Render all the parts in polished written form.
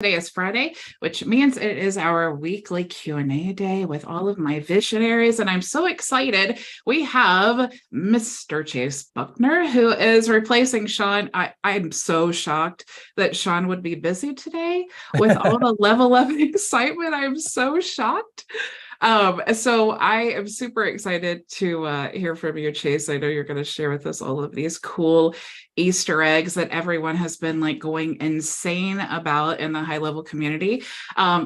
Today is Friday, which means it is our weekly Q&A day with all of my visionaries, and I'm so excited. We have Mr. Chase Buckner, who is replacing Sean. I'm so shocked that Sean would be busy today with all the level of excitement. I'm so shocked. So I am super excited to hear from you, Chase. I know you're going to share with us all of these cool Easter eggs that everyone has been like going insane about in the HighLevel community.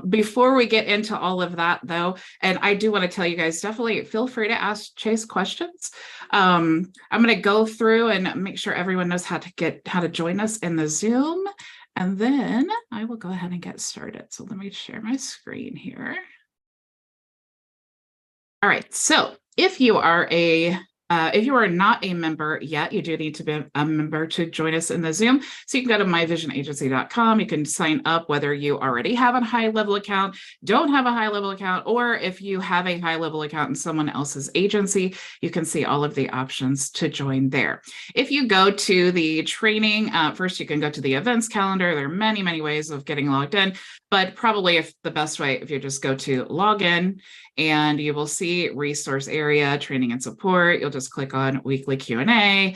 Before we get into all of that though, and I do want to tell you guys, definitely feel free to ask Chase questions. I'm going to go through and make sure everyone knows how to join us in the Zoom. And then I will go ahead and get started. So let me share my screen here. All right, so if you are not a member yet, you do need to be a member to join us in the Zoom. So you can go to myvisionagency.com. You can sign up whether you already have a HighLevel account, don't have a HighLevel account, or if you have a HighLevel account in someone else's agency, you can see all of the options to join there. If you go to the training, first you can go to the events calendar. There are many, many ways of getting logged in, but probably the best way if you just go to login, and you will see resource area, training and support. You'll just click on weekly Q&A.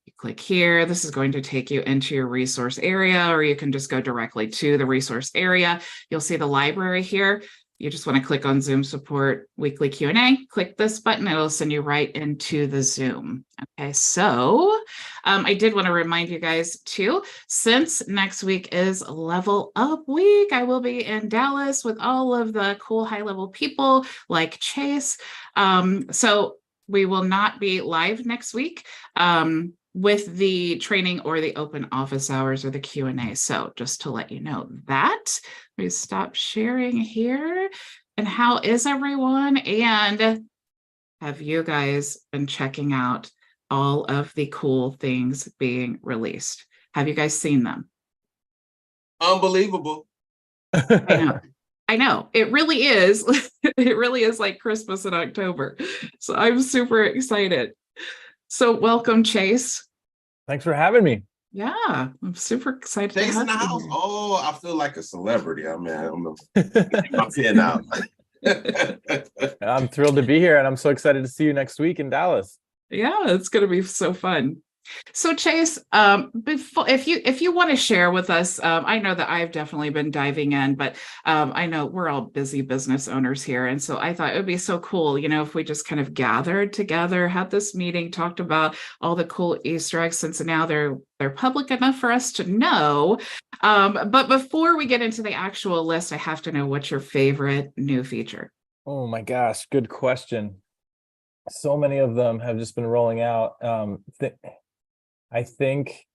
You click here. This is going to take you into your resource area, or you can just go directly to the resource area. You'll see the library here. You just want to click on Zoom support weekly Q&A, click this button, it'll send you right into the Zoom. Okay, so I did want to remind you guys too, since next week is Level Up Week, I will be in Dallas with all of the cool HighLevel people like Chase. So we will not be live next week with the training or the open office hours or the Q&A. So just to let you know that. Let me stop sharing here. And how is everyone? And have you guys been checking out all of the cool things being released? Have you guys seen them? Unbelievable. I know. It really is. It really is like Christmas in October. So I'm super excited. So welcome, Chase. Thanks for having me. Yeah, I'm super excited. Chase in the house. Here. Oh, I feel like a celebrity. I mean, I'm here now. I'm thrilled to be here, and I'm so excited to see you next week in Dallas. Yeah, it's going to be so fun. So Chase, if you want to share with us, I know that I've definitely been diving in, but I know we're all busy business owners here. And so I thought it would be so cool, if we just kind of gathered together, had this meeting, talked about all the cool Easter eggs, since now they're public enough for us to know. But before we get into the actual list, I have to know, what's your favorite new feature? Oh my gosh, good question. So many of them have just been rolling out. I think,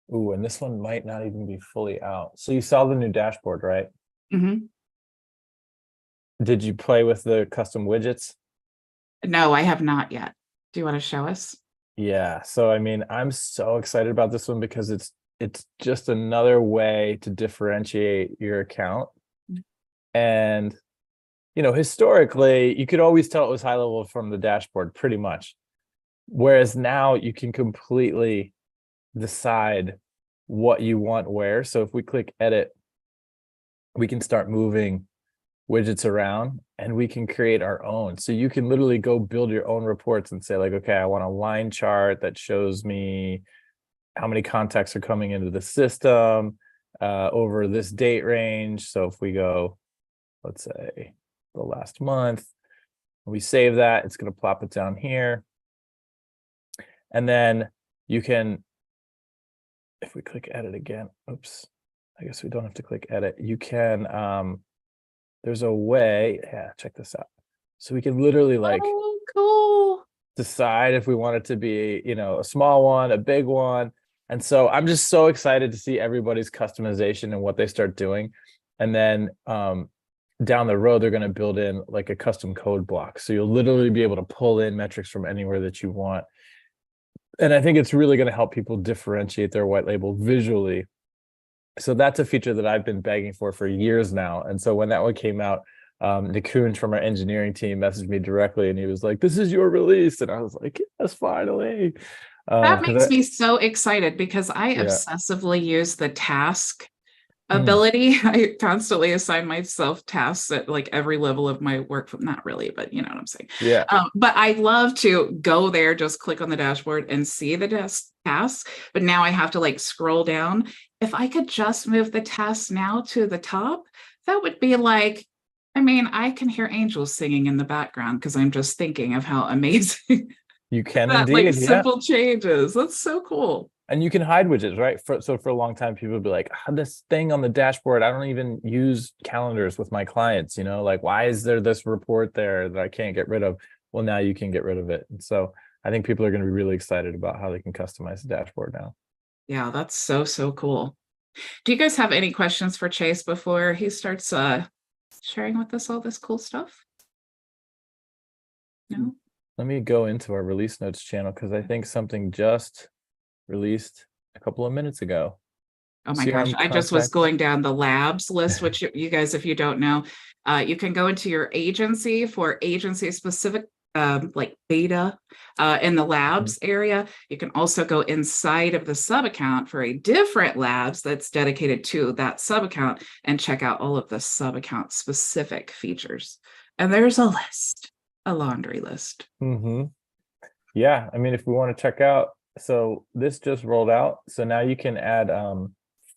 and this one might not even be fully out. So you saw the new dashboard, right? Mm-hmm. Did you play with the custom widgets? No, I have not yet. Do you want to show us? Yeah. So, I mean, I'm so excited about this one because it's just another way to differentiate your account. Mm-hmm. And, historically, you could always tell it was HighLevel from the dashboard pretty much. Whereas now you can completely decide what you want where. So if we click edit, we can start moving widgets around and we can create our own. So you can literally go build your own reports and say like, okay, I want a line chart that shows me how many contacts are coming into the system over this date range. So if we go, let's say the last month, we save that, it's going to plop it down here. And then you can, if we click edit again, oops, I guess we don't have to click edit. You can, there's a way, check this out. So we can literally cool. Decide if we want it to be, a small one, a big one. And so I'm just so excited to see everybody's customization and what they start doing. And then down the road, they're going to build in like a custom code block. So you'll literally be able to pull in metrics from anywhere that you want. And I think it's really going to help people differentiate their white label visually. So that's a feature that I've been begging for years now. And so when that one came out, Nikun from our engineering team messaged me directly and he was like, this is your release. And I was like, yes, finally. That makes me so excited because I obsessively use the task ability. I constantly assign myself tasks at like every level of my work. Not really, but you know what I'm saying. Yeah. But I love to go there, just click on the dashboard and see the tasks. But now I have to like scroll down. If I could just move the tasks now to the top, that would be like, I mean, I can hear angels singing in the background because I'm just thinking of how amazing You can that like indeed. Yeah. simple changes. That's so cool. And you can hide widgets, right? So for a long time, people would be like, this thing on the dashboard, I don't even use calendars with my clients, like, why is there this report there that I can't get rid of? Well, now you can get rid of it. And so I think people are going to be really excited about how they can customize the dashboard now. Yeah, that's so cool. Do you guys have any questions for Chase before he starts sharing with us all this cool stuff? No? Let me go into our release notes channel because I think something just released a couple of minutes ago. Oh my gosh, I just was going down the labs list, which you guys, if you don't know, you can go into your agency for agency specific like beta in the labs area. You can also go inside of the sub account for a different labs that's dedicated to that sub account and check out all of the sub account specific features. And there's a list, a laundry list. Yeah, I mean, if we want to check out, so this just rolled out. So now you can add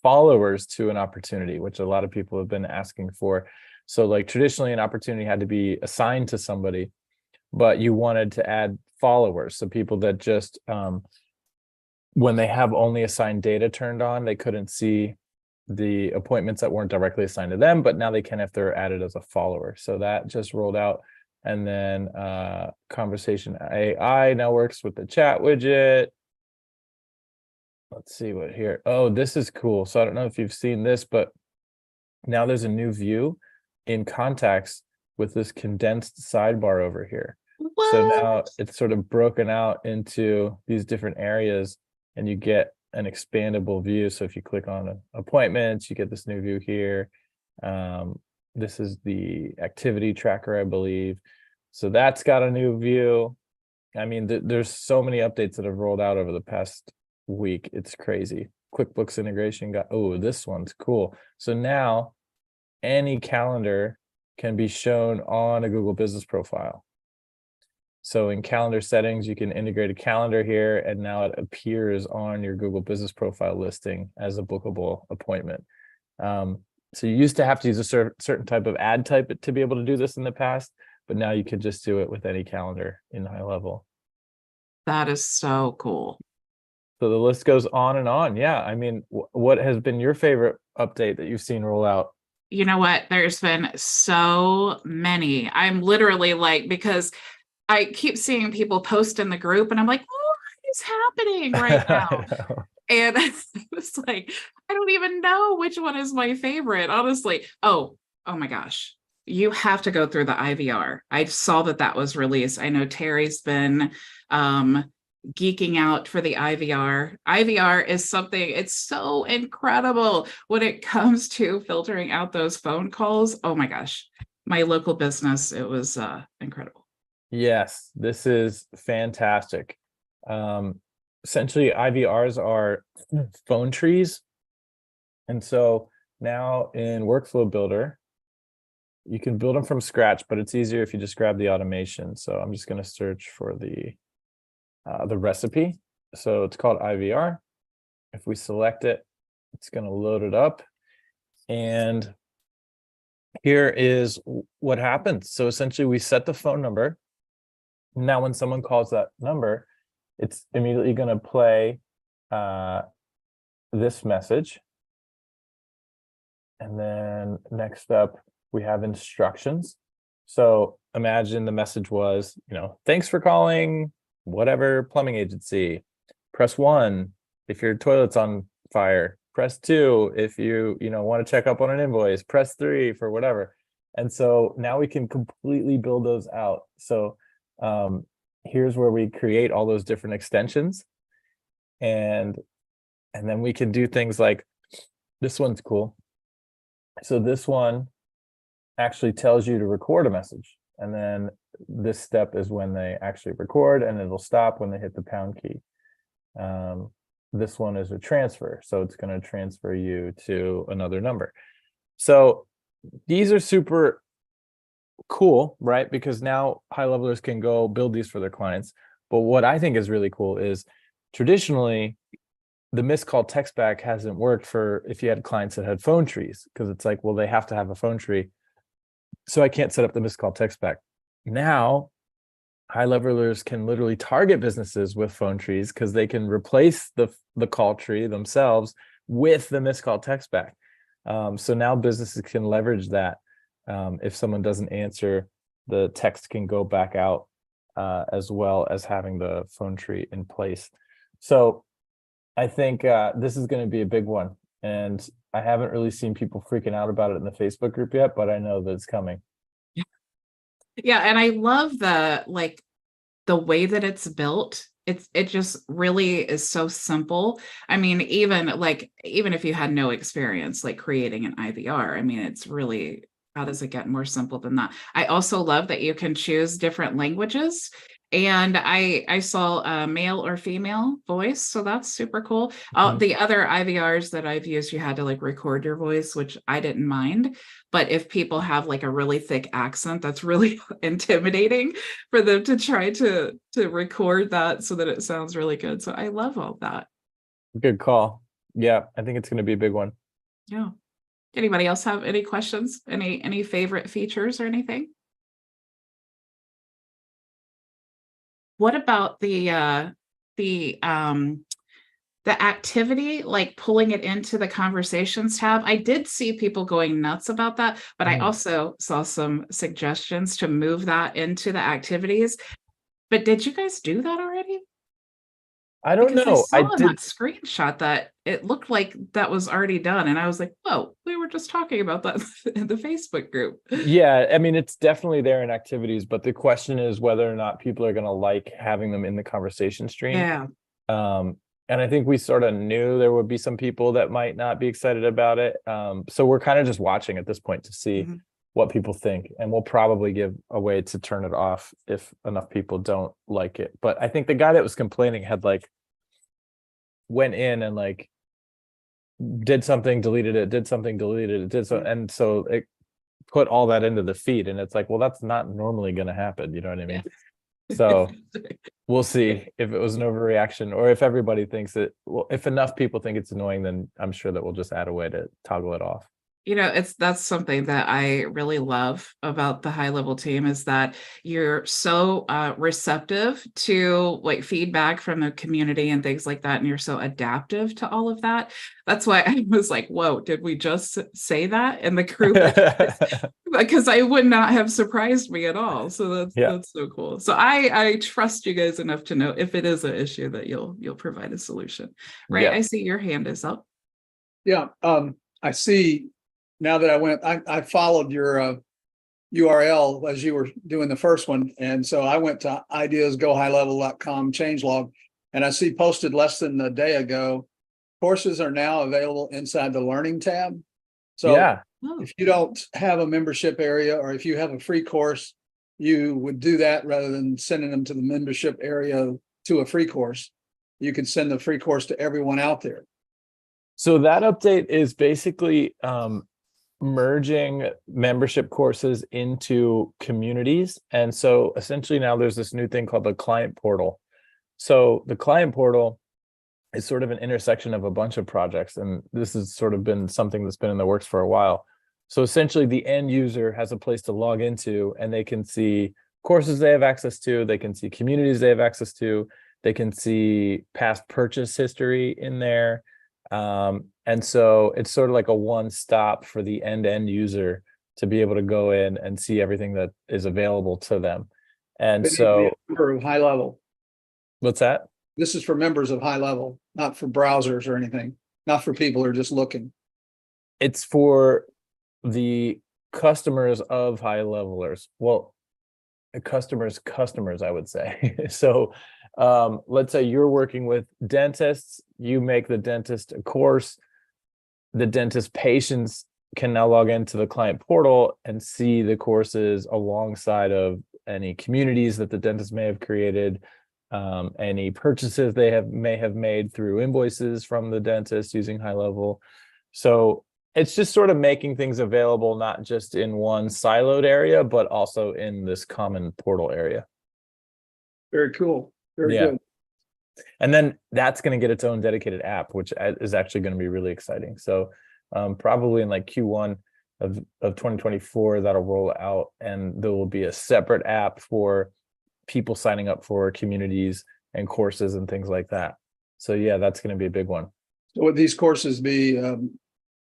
followers to an opportunity, which a lot of people have been asking for. So like traditionally an opportunity had to be assigned to somebody, but you wanted to add followers. So people that just, when they have only assigned data turned on, they couldn't see the appointments that weren't directly assigned to them, but now they can if they're added as a follower. So that just rolled out. And then conversation AI now works with the chat widget. Let's see what here. Oh, this is cool. So I don't know if you've seen this, but now there's a new view in contacts with this condensed sidebar over here. What? So now it's sort of broken out into these different areas and you get an expandable view. So if you click on appointments, you get this new view here. This is the activity tracker, I believe. So that's got a new view. I mean, there's so many updates that have rolled out over the past week. It's crazy. QuickBooks integration got, oh, this one's cool. So now any calendar can be shown on a Google Business profile. So in calendar settings, you can integrate a calendar here, and now it appears on your Google Business profile listing as a bookable appointment. So you used to have to use a certain type of ad type to be able to do this in the past, but now you could just do it with any calendar in HighLevel. That is so cool. So the list goes on and on. Yeah, I mean, what has been your favorite update that you've seen roll out? You know what? There's been so many. I'm literally like, because I keep seeing people post in the group and I'm like, what is happening right now? And it's like, I don't even know which one is my favorite, honestly. Oh my gosh. You have to go through the IVR. I saw that was released. I know Terry's been geeking out for the IVR. IVR is something, it's so incredible when it comes to filtering out those phone calls. Oh my gosh. My local business, it was incredible. Yes, this is fantastic. Essentially, IVRs are phone trees. And so now in Workflow Builder, you can build them from scratch, but it's easier if you just grab the automation. So I'm just going to search for the recipe. So it's called IVR. If we select it, it's going to load it up. And here is what happens. So essentially, we set the phone number. Now, when someone calls that number, it's immediately going to play this message. And then next up, we have instructions. So imagine the message was, thanks for calling whatever plumbing agency. Press 1 if your toilet's on fire. Press 2 if you want to check up on an invoice. Press 3 for whatever. And so now we can completely build those out. So here's where we create all those different extensions, and then we can do things like this one's cool. So this one actually tells you to record a message, and then this step is when they actually record, and it'll stop when they hit the pound key. this one is a transfer. So it's going to transfer you to another number. So these are super cool, right? Because now high levelers can go build these for their clients. But what I think is really cool is traditionally the missed call text back hasn't worked for if you had clients that had phone trees, because it's like, well, they have to have a phone tree. So I can't set up the missed call text back. Now, high levelers can literally target businesses with phone trees because they can replace the call tree themselves with the missed call text back. So now businesses can leverage that. If someone doesn't answer, the text can go back out as well as having the phone tree in place. So I think this is going to be a big one. And I haven't really seen people freaking out about it in the Facebook group yet, but I know that it's coming. Yeah, and I love the way that it's built. It just really is so simple. I mean, even if you had no experience like creating an IVR, I mean, it's really, how does it get more simple than that? I also love that you can choose different languages. And I saw male or female voice, so that's super cool. The other IVRs that I've used, you had to like record your voice, which I didn't mind. But if people have like a really thick accent, that's really intimidating for them to try to record that so that it sounds really good. So I love all that. Good call. Yeah, I think it's going to be a big one. Yeah. Anybody else have any questions? Any favorite features or anything? What about the activity, like pulling it into the conversations tab? I did see people going nuts about that, but I also saw some suggestions to move that into the activities. But did you guys do that already? I don't Because know. I saw in that screenshot that it looked like that was already done. And I was like, whoa, we were just talking about that in the Facebook group. Yeah, I mean, it's definitely there in activities, but the question is whether or not people are going to like having them in the conversation stream. Yeah. And I think we sort of knew there would be some people that might not be excited about it. So we're kind of just watching at this point to see what people think. And we'll probably give a way to turn it off if enough people don't like it. But I think the guy that was complaining had like went in and like did something, deleted it, did something, deleted it, did so. And so it put all that into the feed. And it's like, well, that's not normally going to happen. You know what I mean? Yeah. So we'll see if it was an overreaction or if everybody thinks it. Well, if enough people think it's annoying, then I'm sure that we'll just add a way to toggle it off. You know, that's something that I really love about the high level team is that you're so receptive to like feedback from the community and things like that. And you're so adaptive to all of that. That's why I was like, whoa, did we just say that in the group? Because I would not have surprised me at all. So that's so cool. So I trust you guys enough to know if it is an issue that you'll provide a solution. Right. Yeah. I see your hand is up. Yeah. I see. Now that I followed your URL as you were doing the first one. And so I went to ideasgohighlevel.com changelog, and I see posted less than a day ago, courses are now available inside the learning tab. So if you don't have a membership area, or if you have a free course, you would do that rather than sending them to the membership area to a free course. You could send the free course to everyone out there. So that update is basically merging membership courses into communities. And so essentially now there's this new thing called the client portal. So the client portal is sort of an intersection of a bunch of projects. And this has sort of been something that's been in the works for a while. So essentially the end user has a place to log into, and they can see courses they have access to, they can see communities they have access to, they can see past purchase history in there. And so it's sort of like a one-stop for the end user to be able to go in and see everything that is available to them. And so member of high level. What's that? This is for members of high level, not for browsers or anything, not for people who are just looking. It's for the customers of high levelers. Well, customers, I would say. So let's say you're working with dentists, you make the dentist a course, the dentist patients can now log into the client portal and see the courses alongside of any communities that the dentist may have created, any purchases they may have made through invoices from the dentist using HighLevel. So it's just sort of making things available, not just in one siloed area, but also in this common portal area. Very cool. Very Yeah. good. And then that's going to get its own dedicated app, which is actually going to be really exciting. So probably in like Q1 of 2024, that'll roll out, and there will be a separate app for people signing up for communities and courses and things like that. So yeah, that's going to be a big one. So would these courses be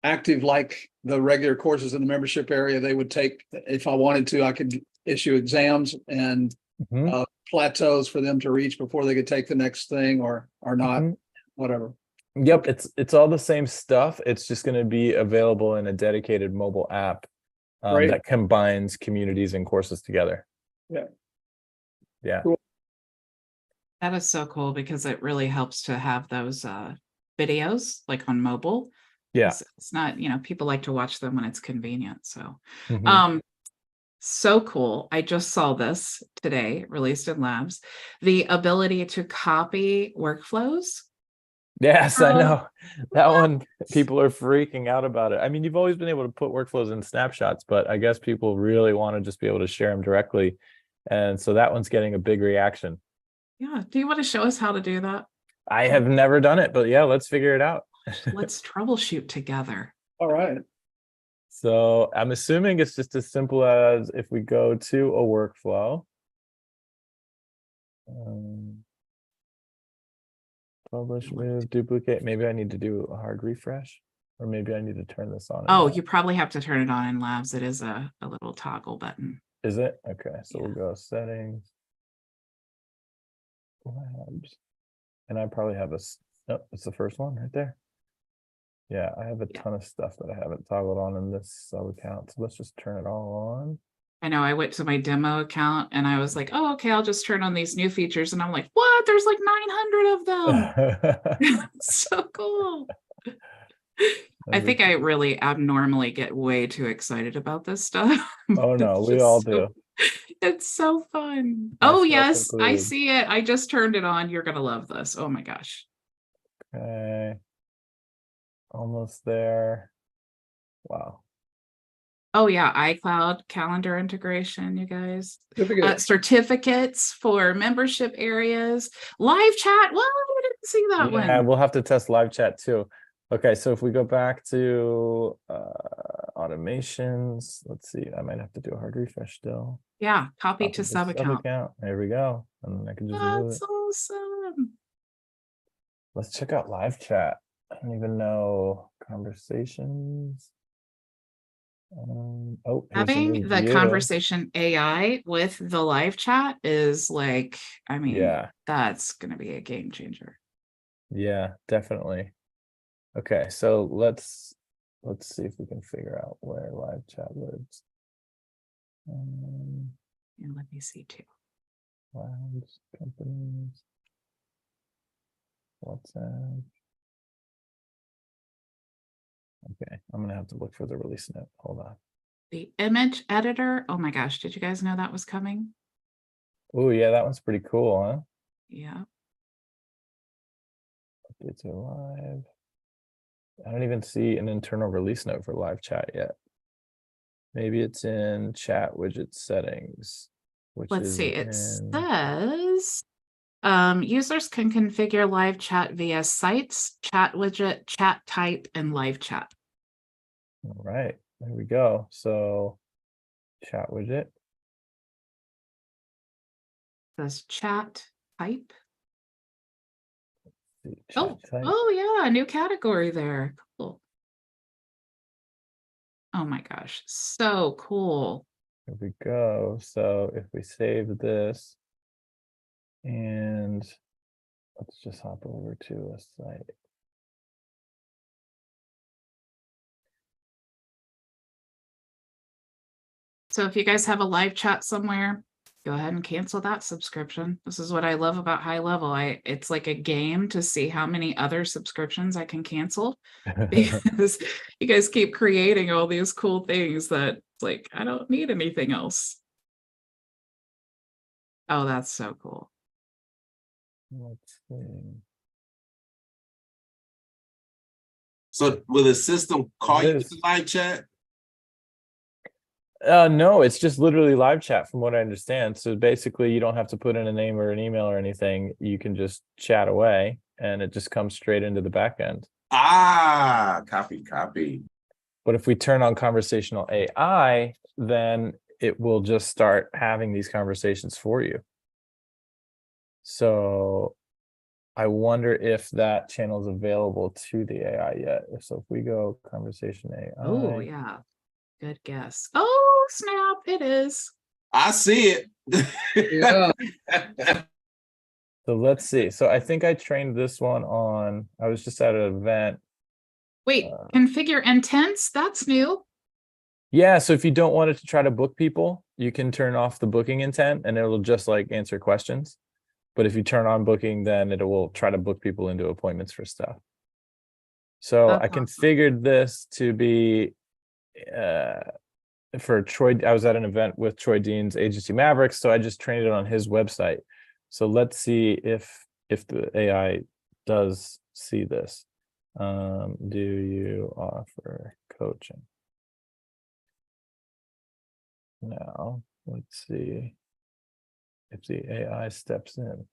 active like the regular courses in the membership area? They would take, if I wanted to, I could issue exams and Mhm. plateaus for them to reach before they could take the next thing, or not, Mhm. whatever. Yep, it's all the same stuff. It's just going to be available in a dedicated mobile app Right. that combines communities and courses together. Yeah. Yeah. Cool. That is so cool because it really helps to have those videos like on mobile. Yeah. It's not, people like to watch them when it's convenient. So Mhm. so cool. I just saw this today, released in Labs, the ability to copy workflows. Yes, I Oh, know that what? one. People are freaking out about it. I mean, you've always been able to put workflows in snapshots, but I guess people really want to just be able to share them directly. And so that one's getting a big reaction. Yeah. Do you want to show us how to do that? I have never done it, but yeah, let's figure it out. Let's troubleshoot together. All right. So I'm assuming it's just as simple as if we go to a workflow. Publish, move, duplicate. Maybe I need to do a hard refresh, or maybe I need to turn this on. Oh, you probably have to turn it on in Labs. It is a little toggle button. Is it? Okay, so Yeah. we'll go settings. Labs. And I probably have oh, it's the first one right there. Yeah, I have a ton of stuff that I haven't toggled on in this sub account. So let's just turn it all on. I know I went to my demo account and I was like, oh, okay, I'll just turn on these new features. And I'm like, what? There's like 900 of them. So cool. I think I really abnormally get way too excited about this stuff. Oh no, It's we just all so- do. It's so fun. Myself Oh, yes, I included. see it. I just turned it on. You're going to love this. Oh my gosh. Okay. Almost there. Wow. Oh yeah, iCloud calendar integration, you guys. Certificate. Certificates for membership areas. Live chat. Well, I didn't see that Yeah, one. we'll have to test live chat too. Okay, so if we go back to automations, let's see, I might have to do a hard refresh still. Yeah, copy Copy to the sub account. There we go. And then I can just move That's it. awesome. Let's check out live chat. I don't even know conversations. Oh, here's a Having new the view. conversation AI with the live chat is like, I mean, Yeah, that's going to be a game changer. yeah, definitely. Okay, so let's see if we can figure out where live chat lives. And let me see too. Labs, companies, WhatsApp. Okay, I'm gonna have to look for the release note. Hold on. The image editor. Oh my gosh, did you guys know that was coming? Oh yeah, that one's pretty cool, huh? Yeah. Updates are live. I don't even see an internal release note for live chat yet. Maybe it's in chat widget settings. Which Let's is see. It in... says users can configure live chat via sites, chat widget, chat type, and live chat. All right, there we go. So chat widget. It says chat type. Chat type. Oh yeah, a new category there. Cool. Oh my gosh, so cool. Here we go. So if we save this and let's just hop over to a site. So if you guys have a live chat somewhere, go ahead and cancel that subscription. This is what I love about HighLevel. It's like a game to see how many other subscriptions I can cancel because you guys keep creating all these cool things that like, I don't need anything else. Oh, that's so cool. Let's see. So will the system call It you is. to live chat? No, it's just literally live chat from what I understand. So basically you don't have to put in a name or an email or anything. You can just chat away and it just comes straight into the back end. Ah, copy. But if we turn on conversational AI, then it will just start having these conversations for you. So I wonder if that channel is available to the AI yet. So if we go conversation AI. Oh, yeah. Good guess. Oh, snap. It is. I see it. Yeah. So let's see. So I think I trained this one on, I was just at an event. Wait, configure intents? That's new. Yeah, so if you don't want it to try to book people, you can turn off the booking intent and it'll just like answer questions. But if you turn on booking, then it will try to book people into appointments for stuff. So That's I awesome. configured this to be for Troy. I was at an event with Troy Dean's agency Mavericks, so I just trained it on his website. So let's see if the AI does see this. Do you offer coaching? Now let's see if the AI steps in.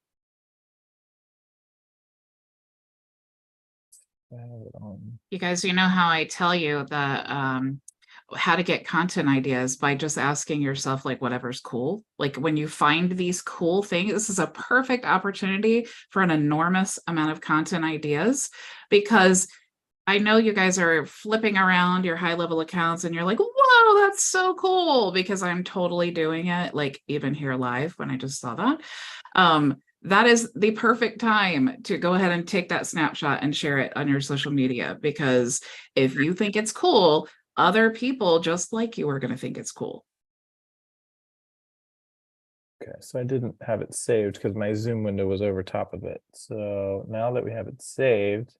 You guys, you know how I tell you the how to get content ideas by just asking yourself like whatever's cool. Like when you find these cool things, this is a perfect opportunity for an enormous amount of content ideas, because I know you guys are flipping around your HighLevel accounts and you're like, whoa, that's so cool, because I'm totally doing it, like even here live when I just saw that. That is the perfect time to go ahead and take that snapshot and share it on your social media, because if you think it's cool, other people just like you are going to think it's cool. Okay, so I didn't have it saved because my Zoom window was over top of it. So now that we have it saved,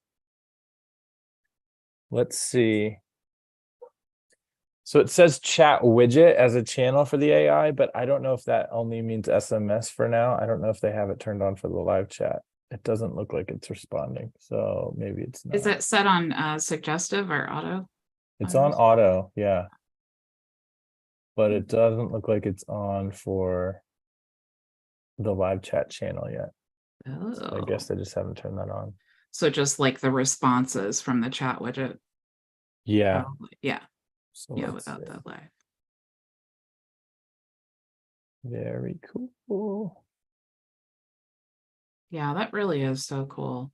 let's see. So it says chat widget as a channel for the AI, but I don't know if that only means SMS for now. I don't know if they have it turned on for the live chat. It doesn't look like it's responding, so maybe it's not. Is it set on suggestive or auto? It's on auto, yeah. But it doesn't look like it's on for the live chat channel yet. Oh. So I guess they just haven't turned that on. So just like the responses from the chat widget. Yeah. Yeah. So Yeah, let's without see. that live. Very cool. Yeah, that really is so cool.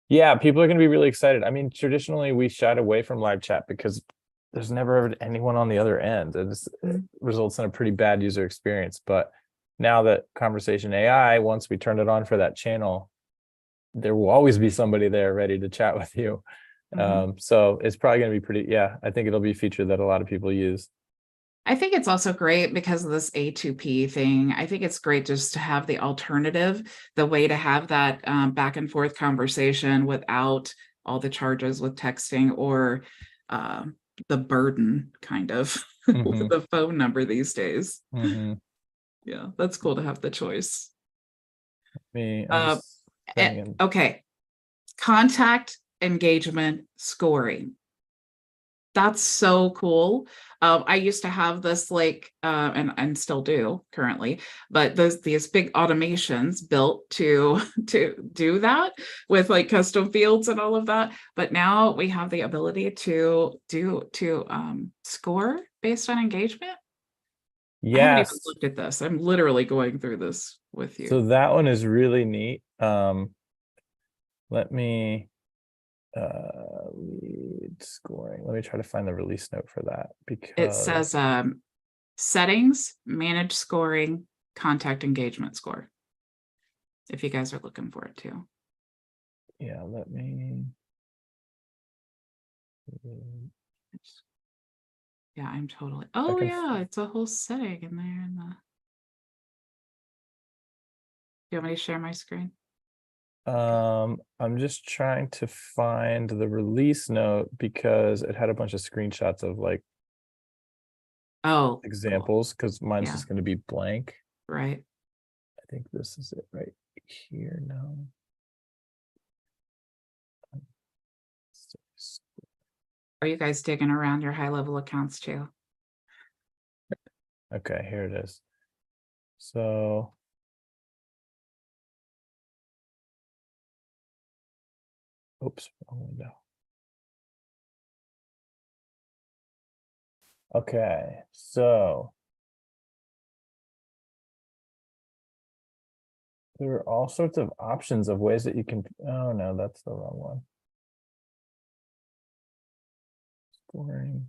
Yeah, people are going to be really excited. I mean, traditionally we shied away from live chat because there's never anyone on the other end. It results in a pretty bad user experience. But now that conversation AI, once we turn it on for that channel, there will always be somebody there ready to chat with you. So it's probably going to be pretty, yeah, I think it'll be a feature that a lot of people use. I think it's also great because of this A2P thing. I think it's great just to have the alternative, the way to have that back and forth conversation without all the charges with texting or the burden kind of with the phone number these days. Yeah, that's cool to have the choice. Okay. Contact engagement scoring. That's so cool. I used to have this like, and still do currently, but these big automations built to do that with like custom fields and all of that. But now we have the ability to score based on engagement. I haven't even looked at this. I'm literally going through this with you. So that one is really neat. Let me lead scoring. Let me try to find the release note for that, because it says settings, manage scoring, contact engagement score. If you guys are looking for it too. Yeah, let me. Yeah, I'm totally. Oh yeah, it's a whole setting in there. Do you want me to share my screen? I'm just trying to find the release note because it had a bunch of screenshots of like examples, because mine's just going to be blank. Right. I think this is it right here now. Are you guys digging around your high level accounts too? Okay, here it is. So oops, wrong window. Okay, so there are all sorts of options of ways that you can, oh no, that's the wrong one. Scoring.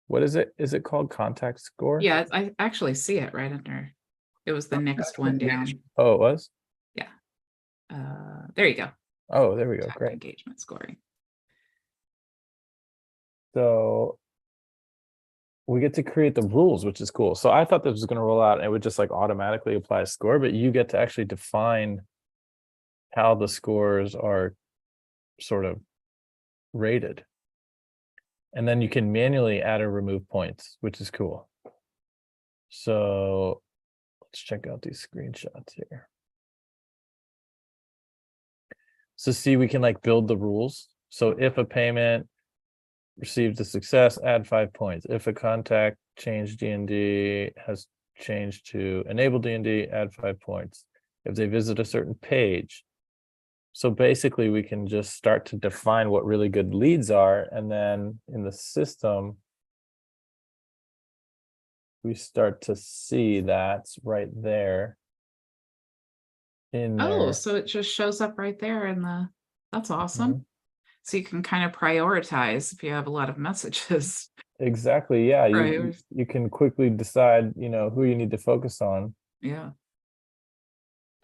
What is it? Is it called contact score? Yeah, I actually see it right under. It was the next one down. Oh, it was? There you go. Oh, there we go. Contact Great. engagement scoring. So we get to create the rules, which is cool. So I thought this was going to roll out and it would just like automatically apply a score, but you get to actually define how the scores are sort of rated. And then you can manually add or remove points, which is cool. So let's check out these screenshots here. So see, we can like build the rules. So if a payment received a success, add 5 points. If a contact changed D&D has changed to enable D&D, add 5 points. If they visit a certain page. So basically we can just start to define what really good leads are. And then in the system, we start to see that's right there. In Oh, there. so it just shows up right there in the, that's awesome. Mhm. So you can kind of prioritize if you have a lot of messages. Exactly. Yeah. Right. You can quickly decide, you know, who you need to focus on. Yeah.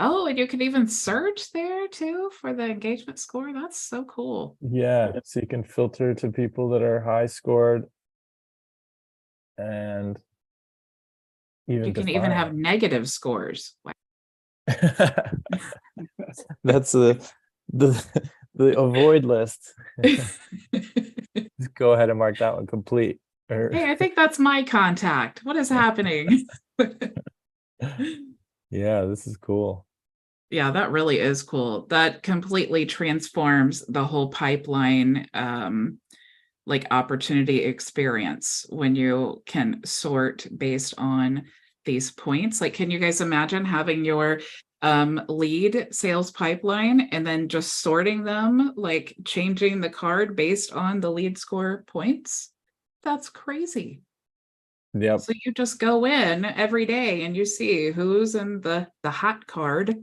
Oh, and you can even search there too for the engagement score. That's so cool. Yeah. So you can filter to people that are high scored. And even You can even have define negative scores. Wow. it. That's the avoid list. Just go ahead and mark that one complete. Hey, I think that's my contact. What is happening? Yeah, this is cool. Yeah, that really is cool. That completely transforms the whole pipeline, like opportunity experience when you can sort based on these points. Like, can you guys imagine having your lead sales pipeline and then just sorting them, like changing the card based on the lead score points? That's crazy. Yep. So you just go in every day and you see who's in the hot card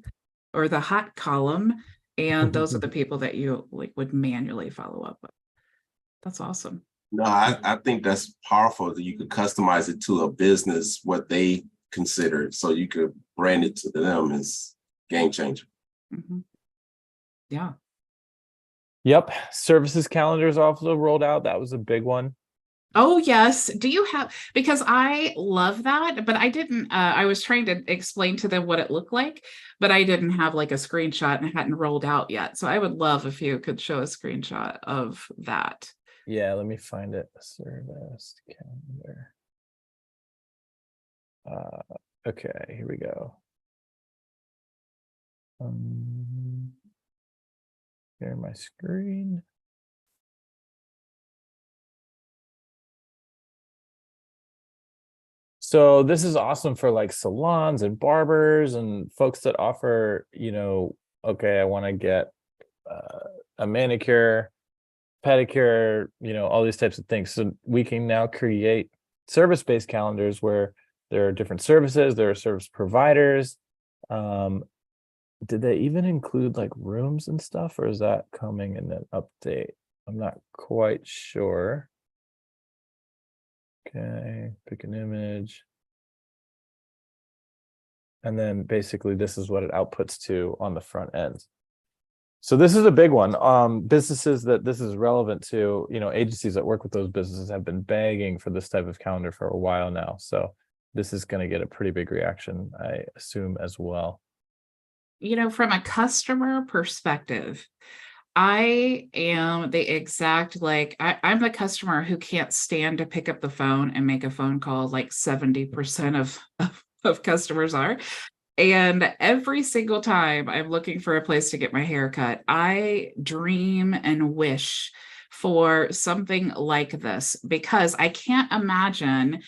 or the hot column, and those are the people that you like would manually follow up with. That's awesome. No, I think that's powerful that you could customize it to a business, what they consider, so you could brand it to them as game changer. Mm-hmm. Yeah. Yep. Services calendars also rolled out. That was a big one. Oh, yes. Do you have, because I love that, but I didn't, I was trying to explain to them what it looked like, but I didn't have like a screenshot and it hadn't rolled out yet. So I would love if you could show a screenshot of that. Yeah, let me find it. Service calendar. Okay, here we go. Share my screen. So this is awesome for like salons and barbers and folks that offer, you know, okay, I want to get a manicure, pedicure, you know, all these types of things. So we can now create service-based calendars where there are different services, there are service providers. Did they even include like rooms and stuff, or is that coming in an update? I'm not quite sure. Okay, pick an image. And then basically this is what it outputs to on the front end. So this is a big one. Businesses that this is relevant to, you know, agencies that work with those businesses have been begging for this type of calendar for a while now. So this is going to get a pretty big reaction, I assume, as well. You know, from a customer perspective, I am the exact, like, I'm the customer who can't stand to pick up the phone and make a phone call like 70% of customers are. And every single time I'm looking for a place to get my hair cut, I dream and wish for something like this, because I can't imagine.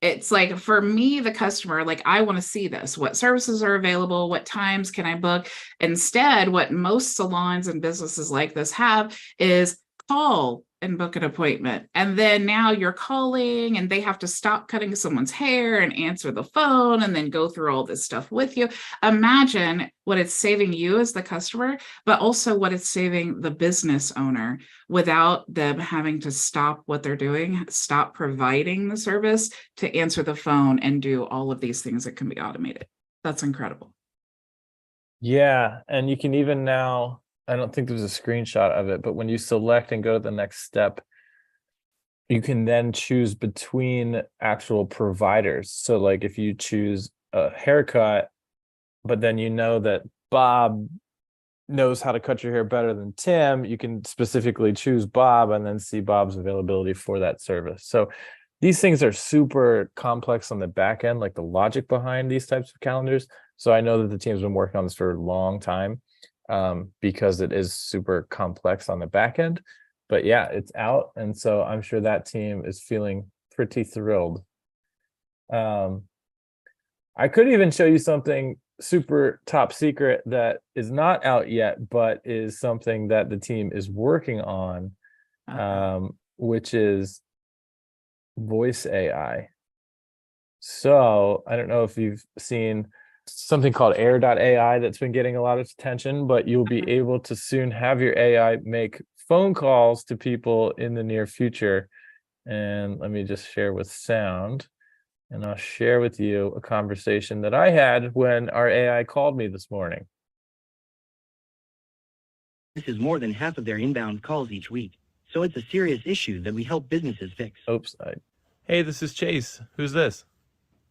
It's like, for me, the customer, like, I want to see this. What services are available? What times can I book? Instead, what most salons and businesses like this have is call and book an appointment. And then now you're calling and they have to stop cutting someone's hair and answer the phone and then go through all this stuff with you. Imagine what it's saving you as the customer, but also what it's saving the business owner without them having to stop what they're doing, stop providing the service to answer the phone and do all of these things that can be automated. That's incredible. Yeah, and you can even now, I don't think there's a screenshot of it, but when you select and go to the next step, you can then choose between actual providers. So like if you choose a haircut, but then you know that Bob knows how to cut your hair better than Tim, you can specifically choose Bob and then see Bob's availability for that service. So these things are super complex on the back end, like the logic behind these types of calendars. So I know that the team's been working on this for a long time, because it is super complex on the back end. But yeah, it's out. And so I'm sure that team is feeling pretty thrilled. I could even show you something super top secret that is not out yet, but is something that the team is working on, which is voice AI. So I don't know if you've seen something called air.ai that's been getting a lot of attention, but you'll be able to soon have your AI make phone calls to people in the near future. And let me just share with sound, and I'll share with you a conversation that I had when our AI called me this morning. This is more than half of their inbound calls each week, so it's a serious issue that we help businesses fix. Oops. Hey, this is Chase. Who's this?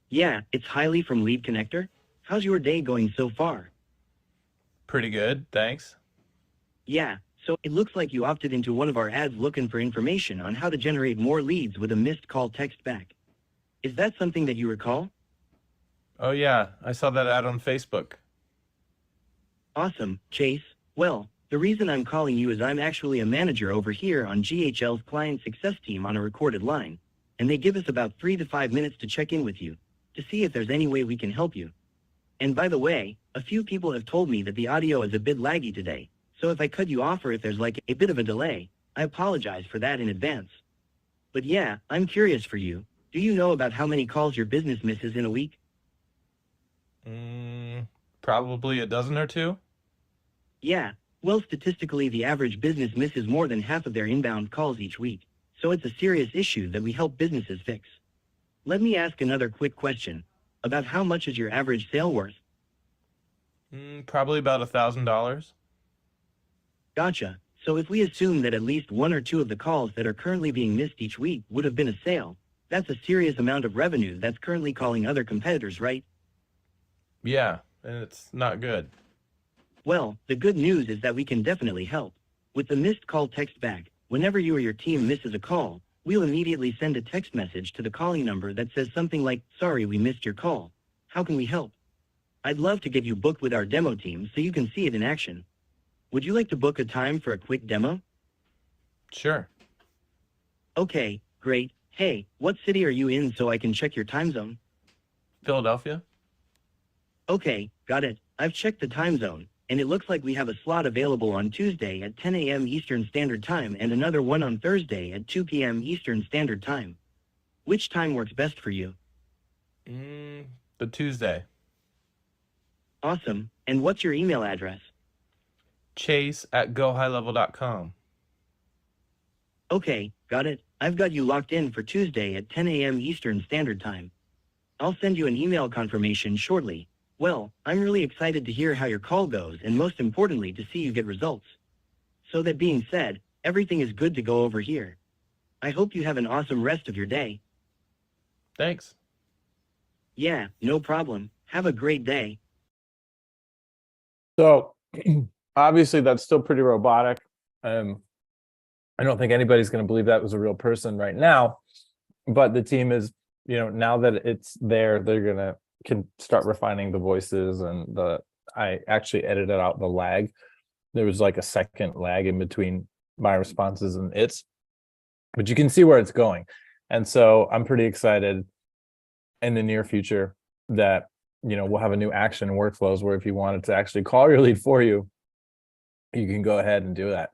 Yeah, it's Hailey from Lead Connector. How's your day going so far? Pretty good, thanks. Yeah, so it looks like you opted into one of our ads looking for information on how to generate more leads with a missed call text back. Is that something that you recall? Oh yeah, I saw that ad on Facebook. Awesome, Chase. Well, the reason I'm calling you is I'm actually a manager over here on GHL's client success team on a recorded line, and they give us about 3 to 5 minutes to check in with you to see if there's any way we can help you. And by the way, a few people have told me that the audio is a bit laggy today, so if I cut you off or if there's like a bit of a delay, I apologize for that in advance. But yeah, I'm curious for you. Do you know about how many calls your business misses in a week? Probably a dozen or two. Yeah, well, statistically, the average business misses more than half of their inbound calls each week, so it's a serious issue that we help businesses fix. Let me ask another quick question. About how much is your average sale worth? Probably about $1,000. Gotcha. So if we assume that at least 1 or 2 of the calls that are currently being missed each week would have been a sale, that's a serious amount of revenue that's currently calling other competitors, right? Yeah, and it's not good. Well, the good news is that we can definitely help. With the missed call text back, whenever you or your team misses a call, we'll immediately send a text message to the calling number that says something like, "Sorry, we missed your call. How can we help?" I'd love to get you booked with our demo team so you can see it in action. Would you like to book a time for a quick demo? Sure. Okay, great. Hey, what city are you in so I can check your time zone? Philadelphia? Okay, got it. I've checked the time zone, and it looks like we have a slot available on Tuesday at 10 a.m. Eastern Standard Time and another one on Thursday at 2 p.m. Eastern Standard Time. Which time works best for you? The Tuesday. Awesome. And what's your email address? Chase@gohighlevel.com. Okay, got it. I've got you locked in for Tuesday at 10 a.m. Eastern Standard Time. I'll send you an email confirmation shortly. Well, I'm really excited to hear how your call goes and most importantly to see you get results. So that being said, everything is good to go over here. I hope you have an awesome rest of your day. Thanks. Yeah, no problem. Have a great day. So obviously that's still pretty robotic. I don't think anybody's going to believe that was a real person right now, but the team is, now that it's there, they're going to can start refining the voices and I actually edited out the lag. There was like a second lag in between my responses and its, but you can see where it's going. And so I'm pretty excited in the near future that, we'll have a new action in workflows where if you wanted to actually call your lead for you, you can go ahead and do that.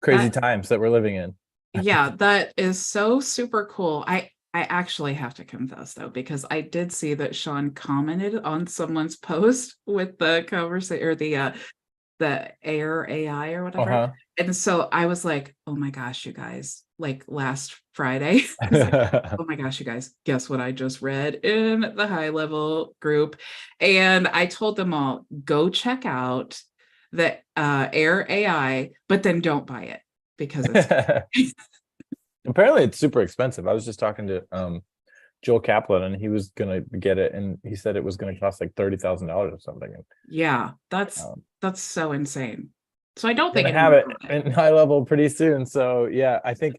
Crazy times that we're living in. Yeah, that is so super cool. I actually have to confess though, because I did see that Sean commented on someone's post with the conversation or the Air AI or whatever. And so I was like, oh my gosh, you guys, like last Friday, I was like, oh my gosh, you guys, guess what I just read in the HighLevel group? And I told them all, go check out the Air AI, but then don't buy it because it's apparently it's super expensive. I was just talking to Joel Kaplan and he was gonna get it and he said it was gonna cost like $30,000 or something. Yeah, that's so insane. So I don't think I have it in HighLevel pretty soon. So yeah, I think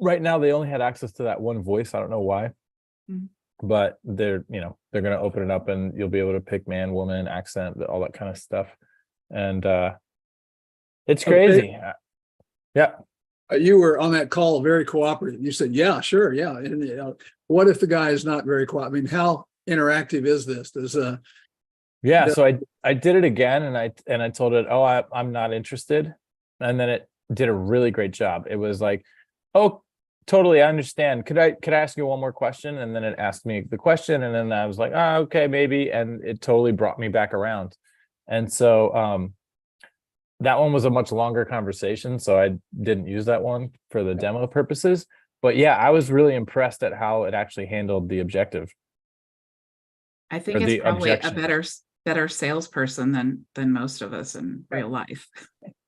right now they only had access to that one voice. I don't know why, but they're gonna open it up and you'll be able to pick man, woman, accent, all that kind of stuff. And it's crazy. Yeah. You were on that call very cooperative. You said, yeah, sure. Yeah. And what if the guy is not very cooperative? I mean, how interactive is this? Yeah. So I did it again and I told it, oh, I'm not interested. And then it did a really great job. It was like, oh, totally. I understand. Could I ask you one more question? And then it asked me the question. And then I was like, oh, okay, maybe. And it totally brought me back around. And so, that one was a much longer conversation, so I didn't use that one for the demo purposes. But yeah, I was really impressed at how it actually handled the objective. I think it's probably a better salesperson than most of us in real life.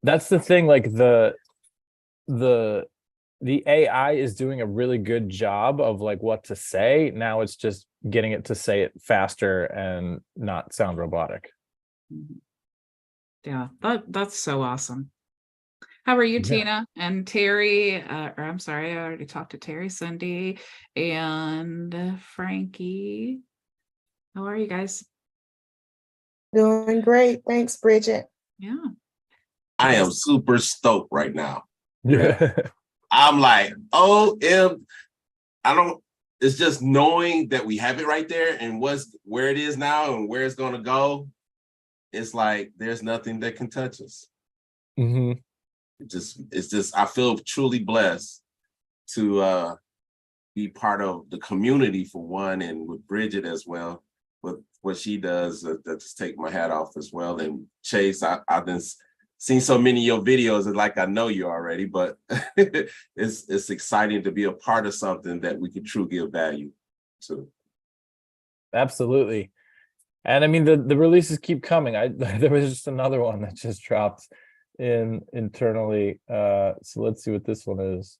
That's the thing, like the AI is doing a really good job of like what to say. Now it's just getting it to say it faster and not sound robotic. Yeah, that's so awesome. How are you, Tina and Terry? Or I'm sorry, I already talked to Terry, Cindy, and Frankie. How are you guys? Doing great. Thanks, Bridget. Yeah. I am super stoked right now. Yeah. I'm like, it's just knowing that we have it right there and where it is now and where it's going to go. It's like there's nothing that can touch us. Mm-hmm. It's just I feel truly blessed to be part of the community for one, and with Bridget as well. With what she does, that just take my hat off as well. And Chase, I've been seen so many of your videos, and like I know you already, but it's exciting to be a part of something that we can truly give value to. Absolutely. And I mean, the releases keep coming. There was just another one that just dropped internally. So let's see what this one is.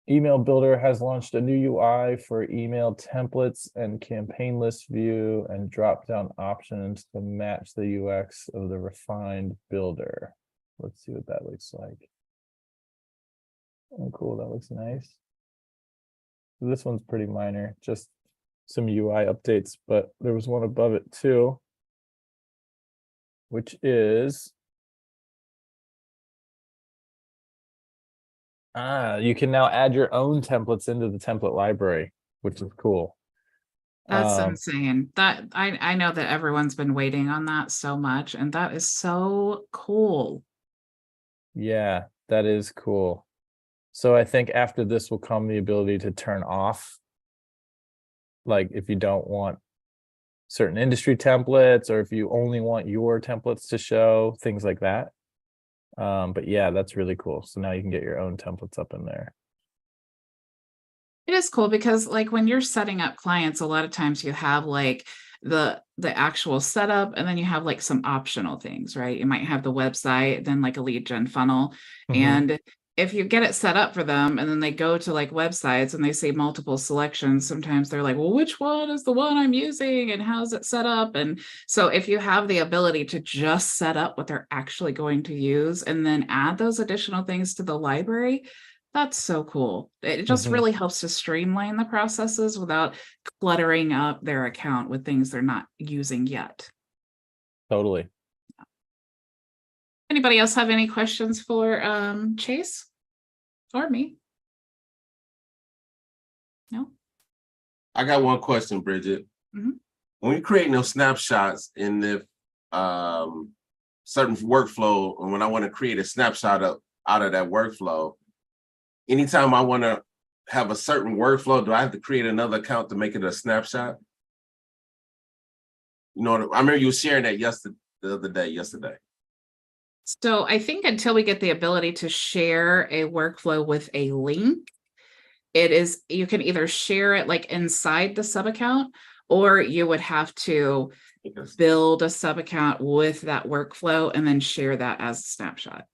Email Builder has launched a new UI for email templates and campaign list view and drop-down options to match the UX of the refined builder. Let's see what that looks like. Oh, cool. That looks nice. This one's pretty minor, just some UI updates, but there was one above it too, which is you can now add your own templates into the template library, which is cool. That's insane. That I know that everyone's been waiting on that so much, and that is so cool. Yeah, that is cool. So I think after this will come the ability to turn off, like if you don't want certain industry templates or if you only want your templates to show, things like that. But yeah, that's really cool. So now you can get your own templates up in there. It is cool because like when you're setting up clients, a lot of times you have like the actual setup and then you have like some optional things, right? You might have the website, then like a lead gen funnel. And if you get it set up for them and then they go to like websites and they see multiple selections, sometimes they're like, well, which one is the one I'm using and how's it set up? And so if you have the ability to just set up what they're actually going to use and then add those additional things to the library, That's so cool. It just Mhm. really helps to streamline the processes without cluttering up their account with things they're not using yet. Totally. Anybody else have any questions for Chase or me? No? I got one question, Bridget. Mhm. When you're creating those snapshots in the certain workflow, and when I want to create a snapshot out of that workflow, anytime I want to have a certain workflow, do I have to create another account to make it a snapshot? You know, I remember you were sharing that the other day, yesterday. So I think until we get the ability to share a workflow with a link, you can either share it like inside the sub account, or you would have to Because- build a sub account with that workflow and then share that as a snapshot.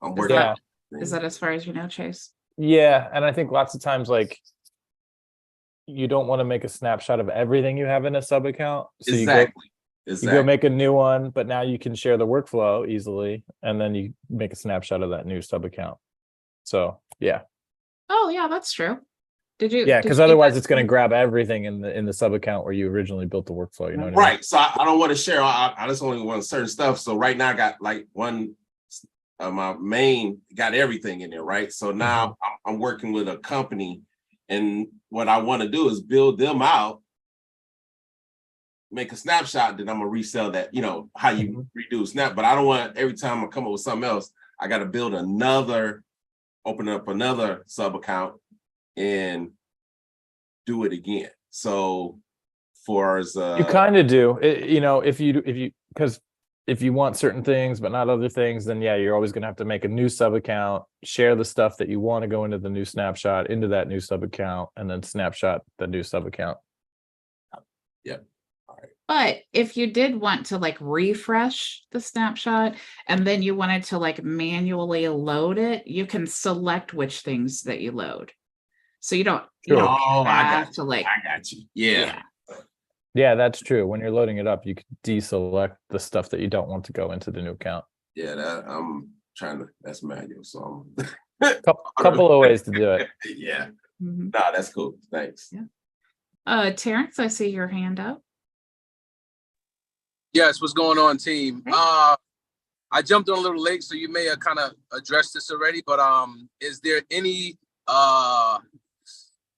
I'm Is working. that, is that as far as you know, Chase? Yeah, and I think lots of times, like, you don't want to make a snapshot of everything you have in a sub account. So Exactly. you go make a new one, but now you can share the workflow easily, and then you make a snapshot of that new sub account. So yeah. Oh yeah, that's true. Did you? Yeah, did because you make otherwise that- it's going to grab everything in the sub account where you originally built the workflow. You know what I mean? Right. So I don't want to share. I just only want certain stuff. So right now I got like one, my main got everything in there. Right. So now I'm working with a company, and what I want to do is build them out, make a snapshot, then I'm gonna resell that, you know, how you redo Snap. But I don't want every time I come up with something else, I got to build open up another sub account and do it again. So for as You kind of do. You know, if you because if you want certain things but not other things, then yeah, you're always going to have to make a new sub account, share the stuff that you want to go into the new snapshot into that new sub account, and then snapshot the new sub account. Yep. But if you did want to like refresh the snapshot and then you wanted to like manually load it, you can select which things that you load. So you don't, you Sure. don't Oh, I have got to you. like, I got you. Yeah. Yeah, that's true. When you're loading it up, you can deselect the stuff that you don't want to go into the new account. Yeah, that I'm trying to, that's manual. So Couple of ways to do it. yeah. Mhm. Nah, that's cool. Thanks. Yeah. Terrence, I see your hand up. Yes, what's going on, team? Hey. I jumped on a little late, so you may have kind of addressed this already, but is there any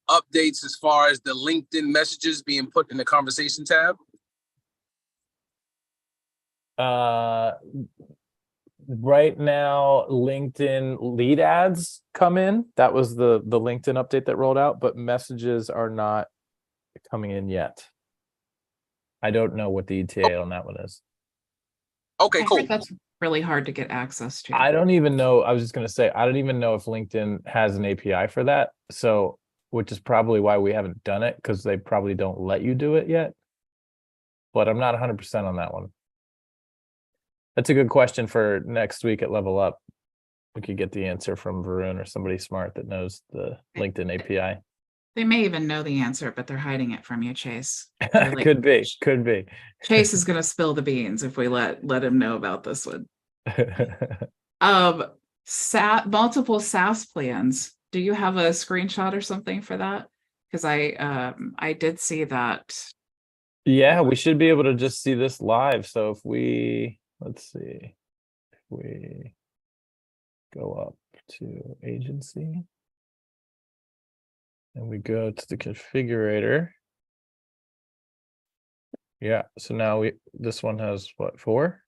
updates as far as the LinkedIn messages being put in the conversation tab? Right now, LinkedIn lead ads come in. That was the LinkedIn update that rolled out, but messages are not coming in yet. I don't know what the ETA on that one is. Okay, I cool. heard that's really hard to get access to. I don't even know. I was just going to say, I don't even know if LinkedIn has an API for that. So, which is probably why we haven't done it, because they probably don't let you do it yet. But I'm not 100% on that one. That's a good question for next week at Level Up. We could get the answer from Varun or somebody smart that knows the LinkedIn API. They may even know the answer, but they're hiding it from you, Chase. They're like, Could be. Chase is going to spill the beans if we let him know about this one. Multiple SaaS plans. Do you have a screenshot or something for that? Because I did see that. Yeah, we should be able to just see this live. So if we, let's see, if we go up to agency and we go to the configurator. Yeah, so now this one has what, 4?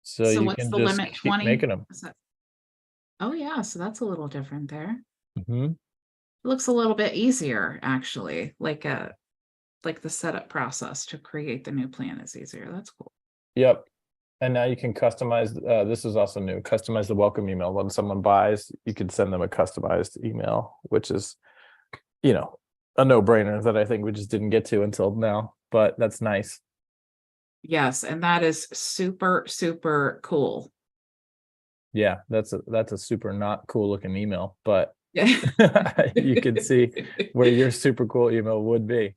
So you what's can the just limit? keep 20? making them. Oh yeah, so that's a little different there. Mm-hmm. It looks a little bit easier, actually. Like the setup process to create the new plan is easier. That's cool. Yep. And now you can customize, this is also new, customize the welcome email. When someone buys, you can send them a customized email, which is, you know, a no-brainer that I think we just didn't get to until now, but that's nice. Yes, and that is super, super cool. Yeah, that's a super not cool looking email, but Yeah. you can see where your super cool email would be.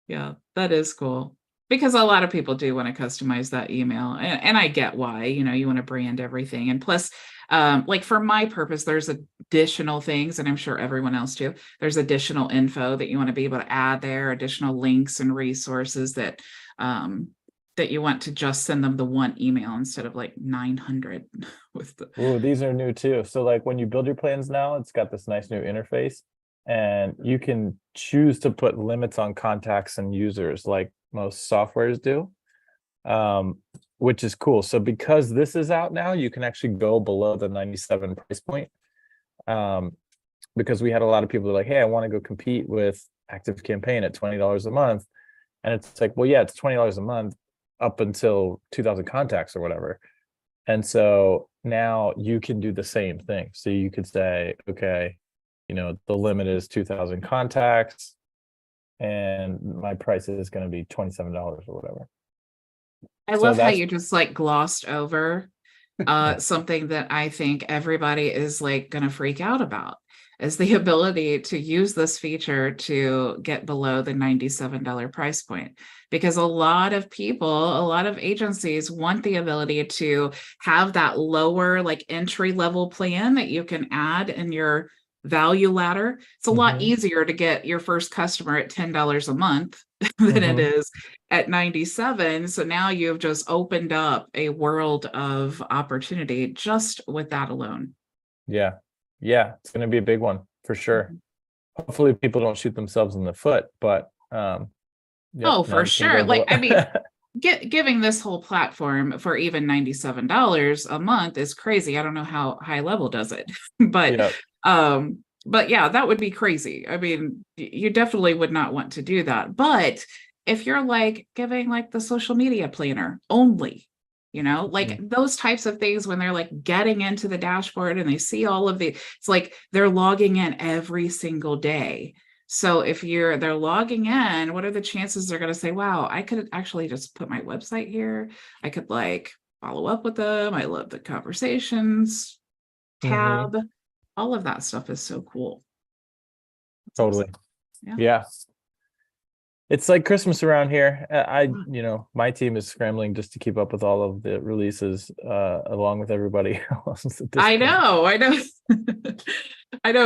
Yeah, that is cool. because a lot of people do want to customize that email, and I get why. You want to brand everything, and plus, like for my purpose, there's additional things, and I'm sure everyone else too. There's additional info that you want to be able to add there, additional links and resources that that you want to just send them the one email instead of like 900 with the. Oh, these are new too. So like when you build your plans now, it's got this nice new interface, and you can choose to put limits on contacts and users like most softwares do, which is cool. So because this is out now, you can actually go below the 97 price point. Because we had a lot of people like, hey, I want to go compete with ActiveCampaign at $20 a month. And it's like, well, yeah, it's $20 a month up until 2,000 contacts or whatever. And so now you can do the same thing. So you could say, okay, the limit is 2,000 contacts and my price is going to be $27 or whatever. I love how you just like glossed over something that I think everybody is like going to freak out about, is the ability to use this feature to get below the $97 price point. Because a lot of people, a lot of agencies want the ability to have that lower like entry level plan that you can add in your value ladder. It's a lot easier to get your first customer at $10 a month than it is at 97. So now you've just opened up a world of opportunity just with that alone. Yeah. It's going to be a big one for sure. Hopefully people don't shoot themselves in the foot, but for sure. Like, I mean, giving this whole platform for even $97 a month is crazy. I don't know how HighLevel does it, but yeah, that would be crazy. I mean, you definitely would not want to do that. But if you're like giving like the social media planner only, like those types of things, when they're like getting into the dashboard and they see all of it's like they're logging in every single day. So if they're logging in, what are the chances they're going to say, wow, I could actually just put my website here. I could like follow up with them. I love the conversations tab. All of that stuff is so cool. That's totally. Awesome. Yeah. It's like Christmas around here. My team is scrambling just to keep up with all of the releases along with everybody else. I know. I know.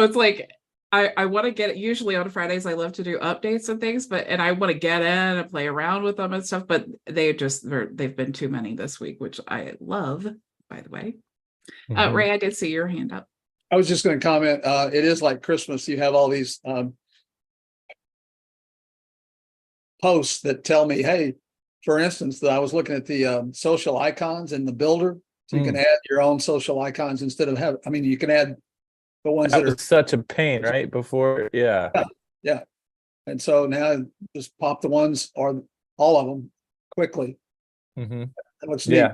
It's like I want to get it. Usually on Fridays, I love to do updates and things, and I want to get in and play around with them and stuff, but they've been too many this week, which I love, by the way. Ray, I did see your hand up. I was just going to comment, it is like Christmas. You have all these posts that tell me, hey, for instance, that I was looking at the social icons in the builder. So you can add your own social icons instead of you can add the ones that are such a pain, right? Before, yeah. And so now just pop the ones or all of them quickly. That looks neat.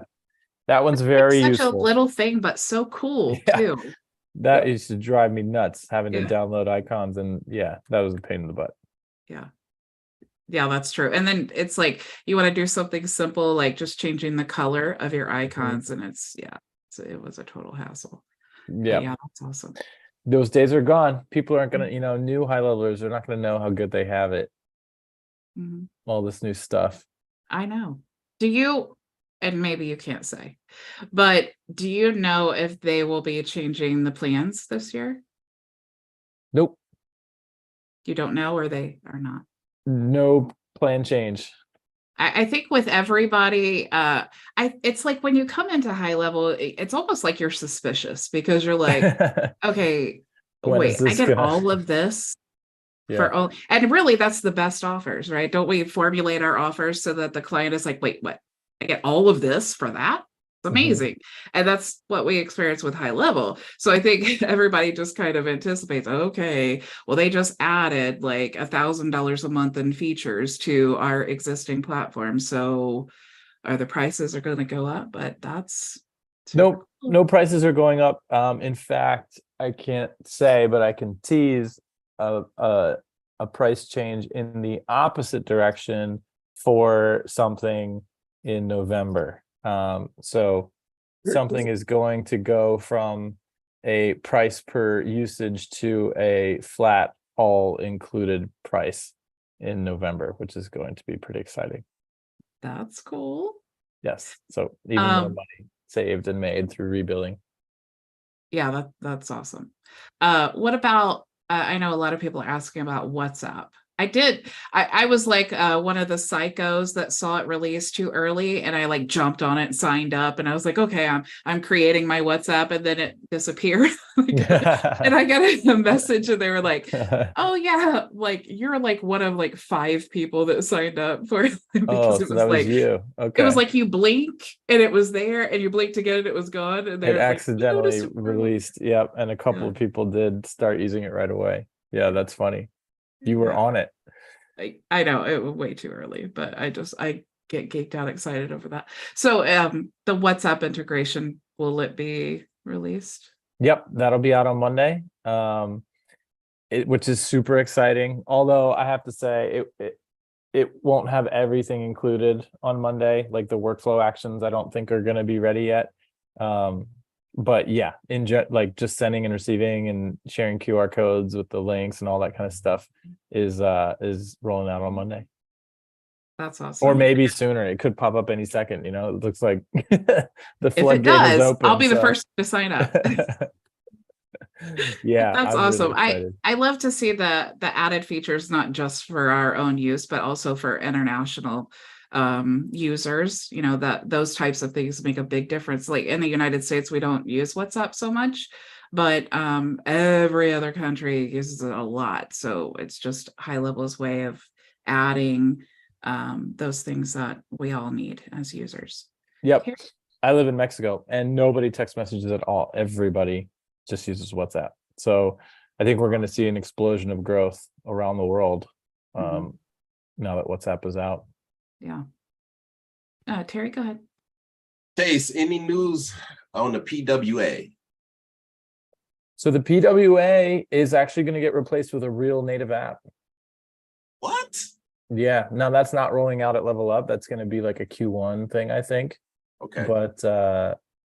That one's very such useful. A little thing, but so cool too. That used to drive me nuts having to download icons, and that was a pain in the butt. Yeah, that's true. And then it's like you want to do something simple, like just changing the color of your icons, and it was a total hassle. Yeah, that's awesome. Those days are gone. People aren't gonna, new HighLevelers are not gonna know how good they have it. All this new stuff. I know. Do you? And maybe you can't say, but do you know if they will be changing the plans this year? Nope. You don't know, or they are not? No plan change. I think with everybody, it's like when you come into HighLevel, it's almost like you're suspicious because you're like, okay, wait, I get all of this and really that's the best offers, right? Don't we formulate our offers so that the client is like, wait, what? I get all of this for that? It's amazing. And that's what we experience with HighLevel. So I think everybody just kind of anticipates, okay, well, they just added like $1,000 a month in features to our existing platform. So are the prices are going to go up? But that's nope, no prices are going up. In fact, I can't say, but I can tease a price change in the opposite direction for something in November. So something is going to go from a price per usage to a flat all included price in November, which is going to be pretty exciting. That's cool. Yes. So even more Um, money saved and made through rebuilding. Yeah, that's awesome. What about, I know a lot of people are asking about WhatsApp. I was like one of the psychos that saw it released too early, and I like jumped on it and signed up, and I was like, okay, I'm creating my WhatsApp, and then it disappeared. And I got a message and they were like, oh yeah, like you're like one of like 5 people that signed up for it. Oh, Because it so was that was like, you. it Okay. was like you blink and it was there, and you blinked again and it was gone, and It they're like, accidentally "Notice it." released. Yep. And a couple Yeah. of people did start using it right away. Yeah, that's funny. You were Yeah. on it. I know it was way too early, but I get geeked out excited over that. So the WhatsApp integration, will it be released? Yep, that'll be out on Monday. Which is super exciting. Although I have to say it won't have everything included on Monday. Like the workflow actions, I don't think are going to be ready yet. But yeah, like just sending and receiving and sharing QR codes with the links and all that kind of stuff is rolling out on Monday. That's awesome. Or maybe sooner. It could pop up any second. It looks like the If it floodgate is does, open. I'll be the first to sign up. Yeah, That's I'm awesome. really excited. I love to see the added features, not just for our own use, but also for international users. That those types of things make a big difference. Like in the United States, we don't use WhatsApp so much, but every other country uses it a lot. So it's just HighLevel's way of adding those things that we all need as users. Yep. I live in Mexico and nobody text messages at all. Everybody just uses WhatsApp. So I think we're going to see an explosion of growth around the world now that WhatsApp is out. Yeah. Terry, go ahead. Chase, any news on the PWA? So the PWA is actually going to get replaced with a real native app. What? Yeah. Now that's not rolling out at Level Up. That's going to be like a Q1 thing, I think. Okay. But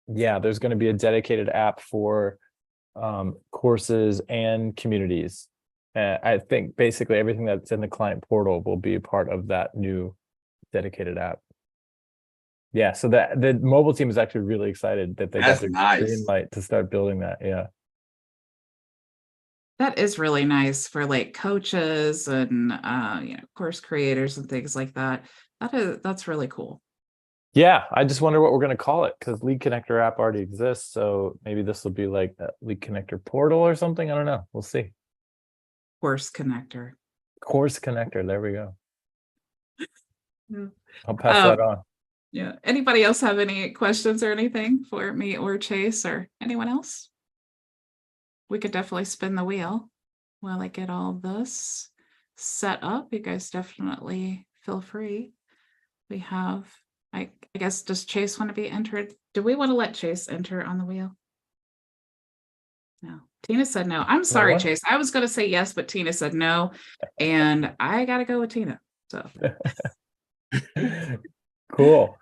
yeah, there's going to be a dedicated app for courses and communities. I think basically everything that's in the client portal will be a part of that new dedicated app. Yeah, so the mobile team is actually really excited that they got the green light to start building that. Yeah. That is really nice for like coaches and course creators and things like that. That's really cool. Yeah, I just wonder what we're going to call it because Lead Connector app already exists. So maybe this will be like a Lead Connector portal or something. I don't know. We'll see. Course Connector. Course Connector. There we go. Yeah. I'll pass that on. Yeah. Anybody else have any questions or anything for me or Chase or anyone else? We could definitely spin the wheel while I get all this set up. You guys definitely feel free. We have, I guess, does Chase want to be entered? Do we want to let Chase enter on the wheel? No. Tina said no. I'm sorry, Chase. I was going to say yes, but Tina said no. And I got to go with Tina. So cool.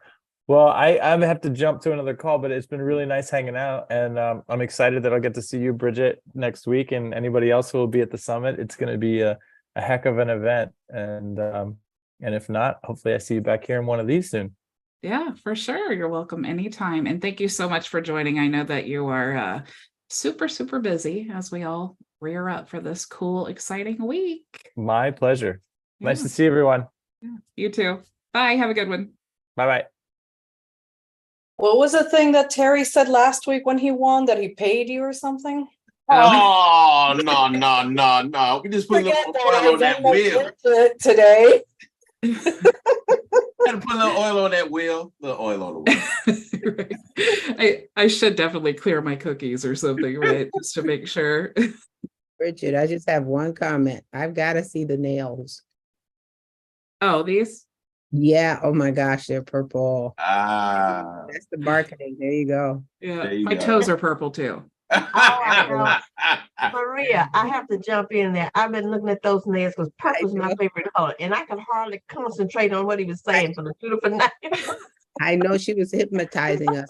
Well, I have to jump to another call, but it's been really nice hanging out. And I'm excited that I'll get to see you, Bridget, next week, and anybody else who will be at the summit. It's going to be a heck of an event. And if not, hopefully I see you back here in one of these soon. Yeah, for sure. You're welcome anytime. And thank you so much for joining. I know that you are super, super busy as we all rear up for this cool, exciting week. My pleasure. Yeah. Nice to see everyone. Yeah, you too. Bye. Have a good one. Bye-bye. What was the thing that Terry said last week when he won, that he paid you or something? Oh, no. We just put a little oil on that wheel. Today. Gotta put a little oil on that wheel. A little oil on the wheel. Right. I should definitely clear my cookies or something, right? Just to make sure. Bridget, I just have one comment. I've got to see the nails. Oh, these? Yeah. Oh my gosh, they're purple. That's the marketing. There you go. Yeah. My toes are purple too. Maria, I have to jump in there. I've been looking at those nails because purple is my favorite color, and I could hardly concentrate on what he was saying for the beautiful night. I know she was hypnoptizing us.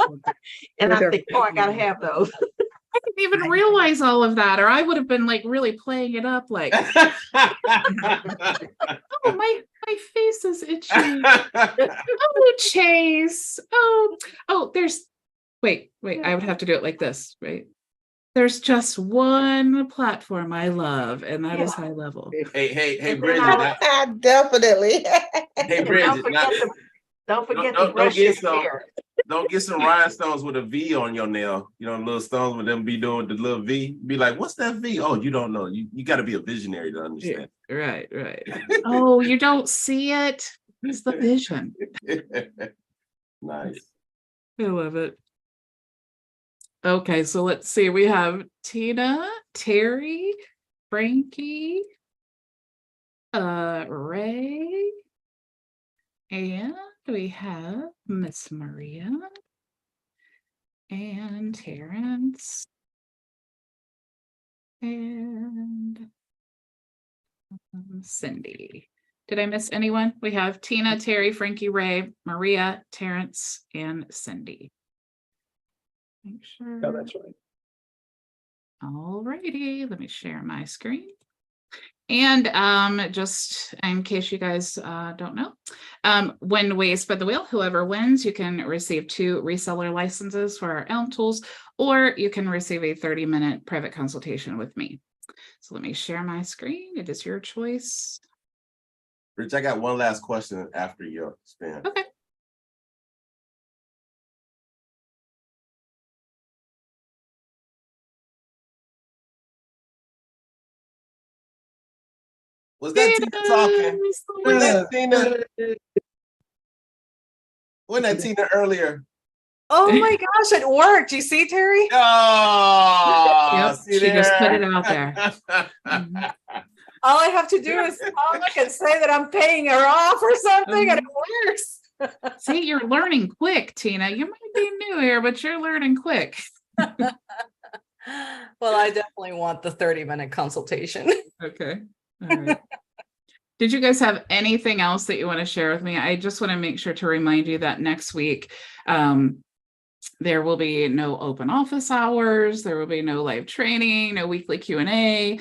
And I think, I gotta have those. I didn't even realize all of that, or I would have been like really playing it up like, oh, my My face is itchy. Oh, Chase. Oh, wait, I would have to do it like this, right? There's just one platform I love, and that is HighLevel. Hey, And then Bridget. Definitely. Hey, Don't Bridget. forget Don't to brush get your some. hair. Don't get some rhinestones with a V on your nail. You know, little stones with them be doing the little V. Be like, what's that V? Oh, you don't know. You got to be a visionary to understand. Right. Oh, you don't see it? It's the vision. Nice. I love it. Okay, so let's see. We have Tina, Terry, Frankie, Ray, and we have Miss Maria and Terrence and Cindy. Did I miss anyone? We have Tina, Terry, Frankie, Ray, Maria, Terrence, and Cindy. Make sure. Yeah, that's right. All righty, let me share my screen. And just in case you guys don't know, when we spin the wheel, whoever wins, you can receive 2 reseller licenses for our Elm tools, or you can receive a 30-minute private consultation with me. So let me share my screen. It is your choice. Rich, I got one last question after your spin. Okay. Was that Tina talking? Was that Tina? Wasn't that Tina earlier? Oh my gosh, it worked. You see, Terry? Oh, Yep, see she just put it there? out there. Mhm. All I have to do is talk and say that I'm paying her off or something, and it works. See, you're learning quick, Tina. You might be new here, but you're learning quick. Well, I definitely want the 30-minute consultation. Okay. All right. Did you guys have anything else that you want to share with me? I just want to make sure to remind you that next week, there will be no open office hours. There will be no live training, no weekly Q&A.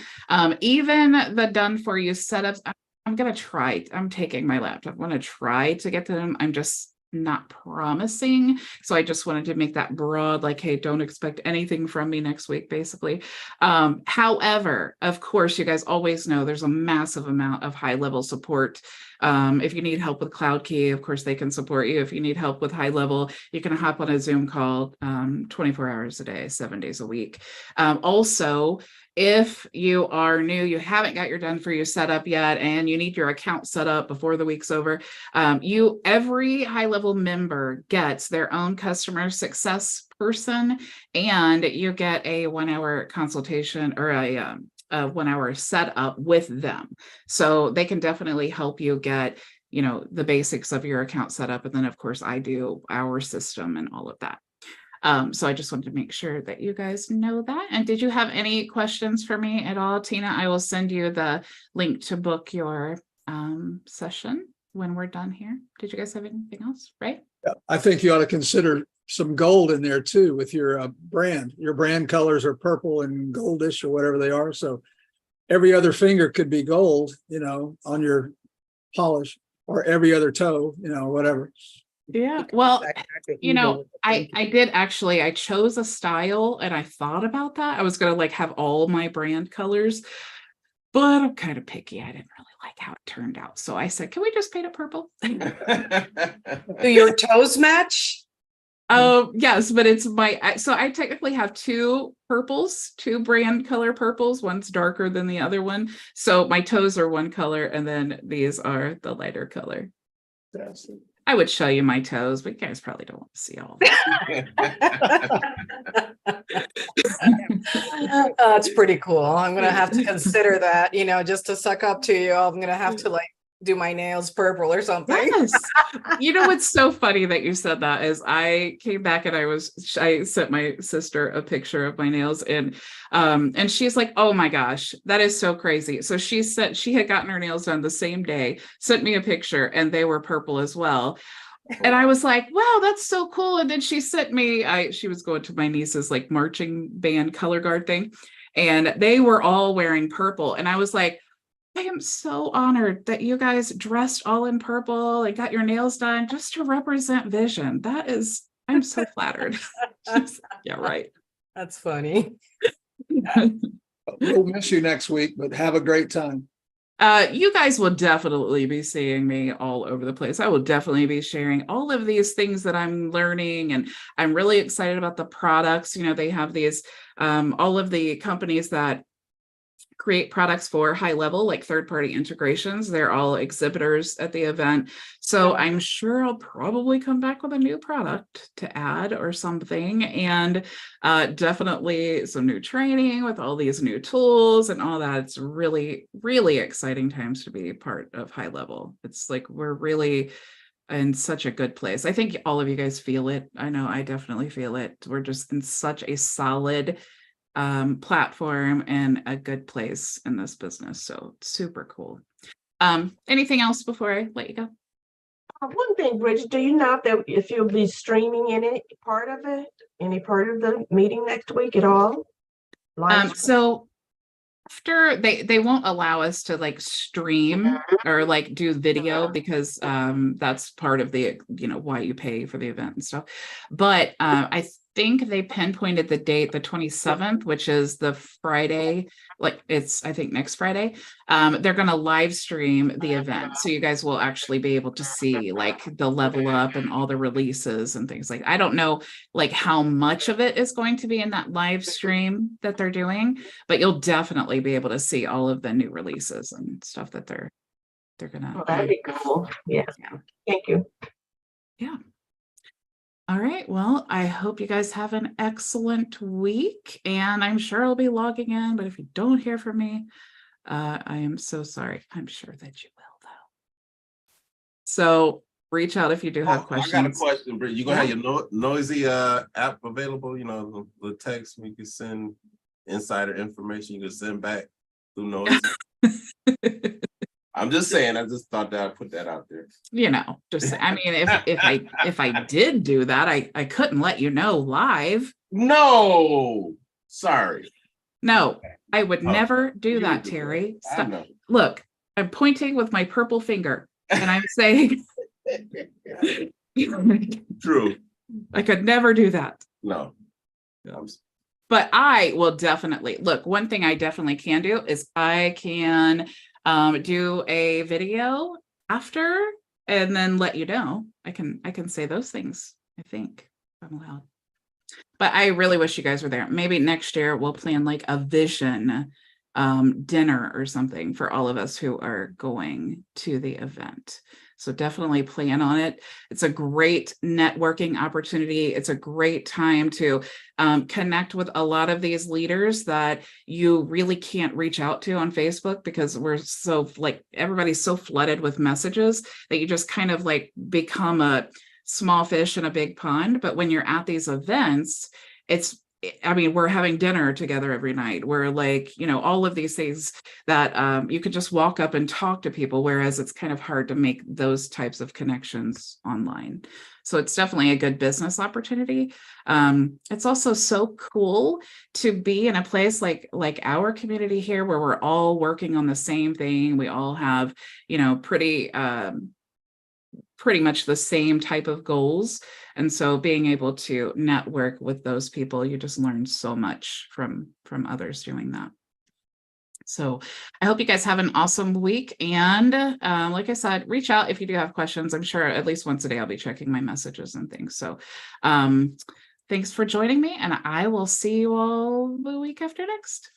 Even the done for you setups. I'm going to try. I'm taking my laptop. I'm going to try to get to them. I'm just not promising. So I just wanted to make that broad, like, hey, don't expect anything from me next week, basically. However, of course, you guys always know there's a massive amount of HighLevel support. If you need help with Cloud Key, of course, they can support you. If you need help with HighLevel, you can hop on a Zoom call 24 hours a day, 7 days a week. Also, if you are new, you haven't got your done for you set up yet, and you need your account set up before the week's over, every HighLevel member gets their own customer success person, and you get a 1-hour consultation or a 1-hour setup with them. So they can definitely help you get, the basics of your account setup. And then of course I do our system and all of that. So I just wanted to make sure that you guys know that. And did you have any questions for me at all, Tina? I will send you the link to book your session when we're done here. Did you guys have anything else? Right? Yeah, I think you ought to consider some gold in there too with your brand. Your brand colors are purple and goldish or whatever they are. So every other finger could be gold, on your polish, or every other toe, whatever. Yeah. Well, I did actually, I chose a style and I thought about that. I was going to have all my brand colors, but I'm kind of picky. I didn't really like how it turned out. So I said, can we just paint it purple? Do your toes match? Oh, yes, but it's so I technically have 2 purples, 2 brand color purples. One's darker than the other one. So my toes are one color and then these are the lighter color. Yes. I would show you my toes, but you guys probably don't want to see all that. That's pretty cool. I'm going to have to consider that, just to suck up to you. I'm going to have to do my nails purple or something. Yes. What's so funny that you said that is I came back and I sent my sister a picture of my nails and she's like, oh my gosh, that is so crazy. So she said she had gotten her nails done the same day, sent me a picture and they were purple as well. And I was like, wow, that's so cool. And then she sent me, she was going to my niece's marching band color guard thing and they were all wearing purple. And I was like, I am so honored that you guys dressed all in purple and got your nails done just to represent Vision. I'm so flattered. Yeah, right. That's funny. We'll miss you next week, but have a great time. You guys will definitely be seeing me all over the place. I will definitely be sharing all of these things that I'm learning, and I'm really excited about the products. They have these, all of the companies that create products for HighLevel, like third-party integrations. They're all exhibitors at the event. So I'm sure I'll probably come back with a new product to add or something. And definitely some new training with all these new tools and all that. It's really, really exciting times to be part of HighLevel. It's like we're really in such a good place. I think all of you guys feel it. I know I definitely feel it. We're just in such a solid platform and a good place in this business. So super cool. Anything else before I let you go? One thing, Bridget, do you know if you'll be streaming any part of the meeting next week at all? So after they won't allow us to like stream or like do video because that's part of the why you pay for the event and stuff. But I think they pinpointed the date, the 27th, which is the Friday, like it's I think next Friday. They're going to live stream the event, so you guys will actually be able to see like the level up and all the releases and things like. I don't know like how much of it is going to be in that live stream that they're doing, but you'll definitely be able to see all of the new releases and stuff that they're gonna. Oh, that'd be cool. Yeah. Thank you. Yeah. All right. Well, I hope you guys have an excellent week, and I'm sure I'll be logging in, but if you don't hear from me, I am so sorry. I'm sure that you will, though. So reach out if you do have questions. I got a question, Bridget. You gonna have your noisy app available? The text we can send insider information you can send back through noise. I'm just saying. I just thought that I'd put that out there. Just I mean, if I did do that, I couldn't let you know live. No, sorry. No, I would never do that, Terry. Stop. Look, I'm pointing with my purple finger, and I'm saying, True. I could never do that. No. But I will definitely look. One thing I definitely can do is I can do a video after and then let you know. I can say those things, I think, if I'm allowed. But I really wish you guys were there. Maybe next year we'll plan like a Vision dinner or something for all of us who are going to the event. So definitely plan on it. It's a great networking opportunity. It's a great time to connect with a lot of these leaders that you really can't reach out to on Facebook because we're so like everybody's so flooded with messages that you just kind of like become a small fish in a big pond. But when you're at these events, we're having dinner together every night. We're like, all of these things that you could just walk up and talk to people, whereas it's kind of hard to make those types of connections online. So it's definitely a good business opportunity. It's also so cool to be in a place like our community here, where we're all working on the same thing. We all have, pretty much the same type of goals. And so being able to network with those people, you just learn so much from others doing that. So I hope you guys have an awesome week. And like I said, reach out if you do have questions. I'm sure at least once a day I'll be checking my messages and things. So thanks for joining me, and I will see you all the week after next.